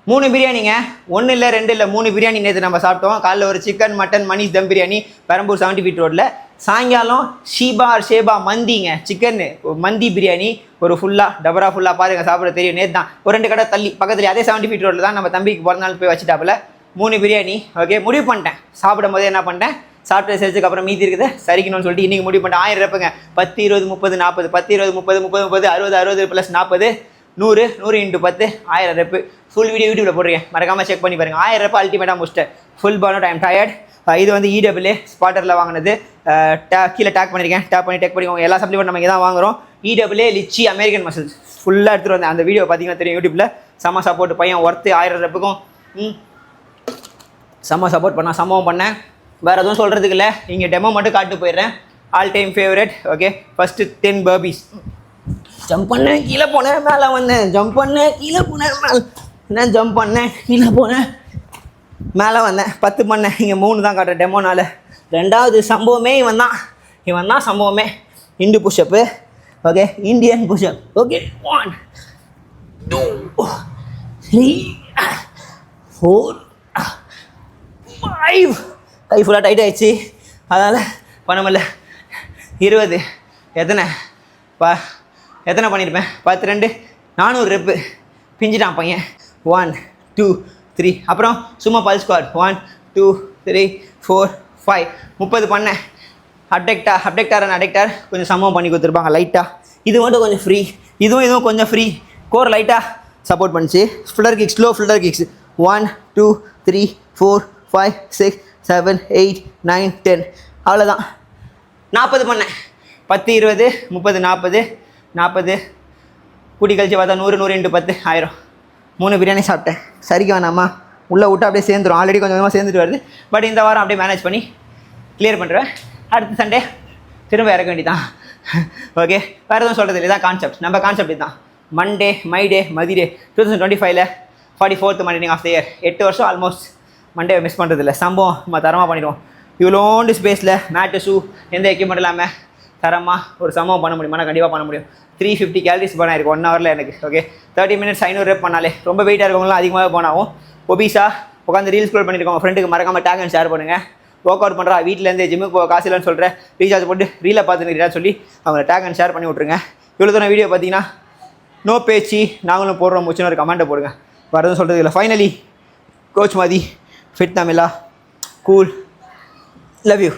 3 பிரியாணிங்க. 1 இல்லை 2 இல்லை 3 பிரியாணி நேற்று நம்ம சாப்பிட்டோம். காலைல ஒரு சிக்கன் மட்டன் மணிஷ் தம் பிரியாணி பெரம்பூர் 70 ஃபீட் ரோட்டில். சாயங்காலம் ஷேபா மந்திங்க, சிக்கன் மந்தி பிரியாணி ஒரு ஃபுல்லாக டபரா ஃபுல்லாக பாருங்க, சாப்பிட தெரியும். நேற்று தான் ஒரு 2 கடை தள்ளி பக்கத்துலேயே அதே 70 ஃபீட் ரோட்டில் தான் நம்ம தம்பிக்கு பிறந்த நாள் போய் வச்சுட்டாப்புல 3 பிரியாணி. ஓகே, முடிவு பண்ணிட்டேன். சாப்பிடும் போதே என்ன பண்ணிட்டேன், சாப்பிட்டு செஞ்சதுக்கு அப்புறம் மீதி இருக்குது சரிக்கணும்னு சொல்லிட்டு இன்றைக்கி முடிவு பண்ணிட்டேன். 1000 ரூபாய்ங்க. 10 20 30 40 10 20 30 30 30 60 60 + 40 100 100 × 10 1000 ரெப்பு. ஃபுல் வீடியோ யூடியூப்ல போடுறேன், மறக்காமல் செக் பண்ணி பாருங்கள். 1000 ரெப்பு அல்டிமேட்டாக முடிச்சிட்டேன். Full burn out, I am tired. இது வந்து EWA ஸ்பாட்டரில் வாங்கினது. கீழே டேக் பண்ணியிருக்கேன், டேக் பண்ணிக்கோங்க. எல்லா சப்ளிமெண்ட் நம்ம இங்கே தான் வாங்குகிறோம். EWA லிச்சி அமெரிக்கன் மசில்ஸ் ஃபுல்லாக எடுத்துகிட்டு வந்தேன். அந்த வீடியோ பார்த்தீங்கன்னா தெரியும் யூடியூப்பில். செம்ம சப்போர்ட், பையன் ஒர்த்து 1000 ரெப்புக்கும் செம்ம சப்போர்ட் பண்ணால் சம்பவம் பண்ணேன். வேறு எதுவும் சொல்கிறதுக்கு இல்லை, இங்கே டெமோ மட்டும் காட்டு போயிடுறேன். All time favourite. Okay, first 10 burpees. Jump பண்ணேன், கீழே போனேன், மேலே வந்தேன். ஜம்ப் பண்ணேன், கீழே போனேன், மேலே என்ன ஜம்ப் பண்ணேன், கீழே போனேன், மேலே வந்தேன். 10 பண்ணேன். இங்கே 3 தான் காட்டுறேன் டெமோனால. 2வது சம்பவமே இவன் தான் சம்பவமே. Hindu pushup. Okay, Indian pushup. Okay, 1 2 3 4 5. கை ஃபுல்லாக டைட் ஆகிடுச்சு, அதனால் பண்ண முடியல. 20 எத்தனை பண்ணியிருப்பேன், 10 2 400 ரெப்பு. பிஞ்சிட்டான் பையன். 1 2 3. அப்புறம் சும்மா பல்ஸ் ஸ்குவாட் 1 2 3 4 5 30 பண்ணேன். அப்டெக்டார் அண்ட் அடெக்டார் கொஞ்சம் சம்பவம் பண்ணி கொடுத்துருப்பாங்க லைட்டாக. இது மட்டும் கொஞ்சம் ஃப்ரீ, இதுவும் கொஞ்சம் ஃப்ரீ. கோர் லைட்டாக சப்போர்ட் பண்ணிச்சு. ஃப்ளர் கிக்ஸ், ஸ்லோ ஃப்ளர் கிக்ஸ். 1 2 3 4 5 6 7 8 9 10. அவ்வளோதான். 40 பண்ணேன். 10 20 30 40 40 கூட்டி கழிச்சு பார்த்தா 100 100 × 10 1000. 3 பிரியாணி சாப்பிட்டேன். சரிக்க வேணாமா, உள்ளே விட்டு அப்படியே சேர்ந்துடும். ஆல்ரெடி கொஞ்சம் கொஞ்சமாக சேர்ந்துட்டு வருது. பட் இந்த வாரம் அப்படியே மேனேஜ் பண்ணி கிளியர் பண்ணுறேன். அடுத்த சண்டே திரும்ப இறக்க வேண்டியதான். ஓகே, வேறு எதுவும் சொல்கிறது இல்லை. இதான் கான்செப்ட். நம்ம கான்செப்ட் இதுதான். மண்டே மதிடே 2025 44th Monday of the year. 8 வருஷம் ஆல்மோஸ்ட் மண்டே மிஸ் பண்ணுறது இல்லை. சம்பவம் நம்ம தரமாக பண்ணிடுவோம். இவ்வளோண்டு ஸ்பேஸில் மேட்டு ஷூ எந்த எக்யூப்மெண்ட் இல்லாமல் தரமாக ஒரு சம்பவம் பண்ண முடியுமா? கண்டிப்பாக பண்ண முடியும். 350 கேலரிஸ் பண்ண இருக்கு 1 ஹவரில் எனக்கு. ஓகே, 30 மினிட்ஸ் 500 ரெப் பண்ணாலே. ரொம்ப வெயிட்டாக இருக்கவங்களாம் அதிகமாக போனாவும் ஒபீஸா உட்காந்து ரீல்ஸ் ஸ்க்ரோல் பண்ணியிருக்கோங்க. ஃப்ரெண்டுக்கு மறக்காமல் டேக் அண்ட் ஷேர் பண்ணுங்கள். ஒர்க் அவுட் பண்ணுறா, வீட்டிலேருந்து ஜிம்முக்கு போக காசு இல்லைன்னு சொல்கிறேன், ரீசார்ஜ் போட்டு ரீலை பார்த்துன்னு சொல்லி அவங்கள டேக் அண்ட் ஷேர் பண்ணி விட்ருங்க. இவ்வளோ தூரம் வீடியோ பார்த்தீங்கன்னா நோ பேச்சு நாங்களும் போடுறோம் முச்சுன்னு ஒரு கமெண்ட்டை போடுங்க. வேறு எதுவும் சொல்கிறது இல்லை. Finally coach Mathi fit Tamizha cool. Love you.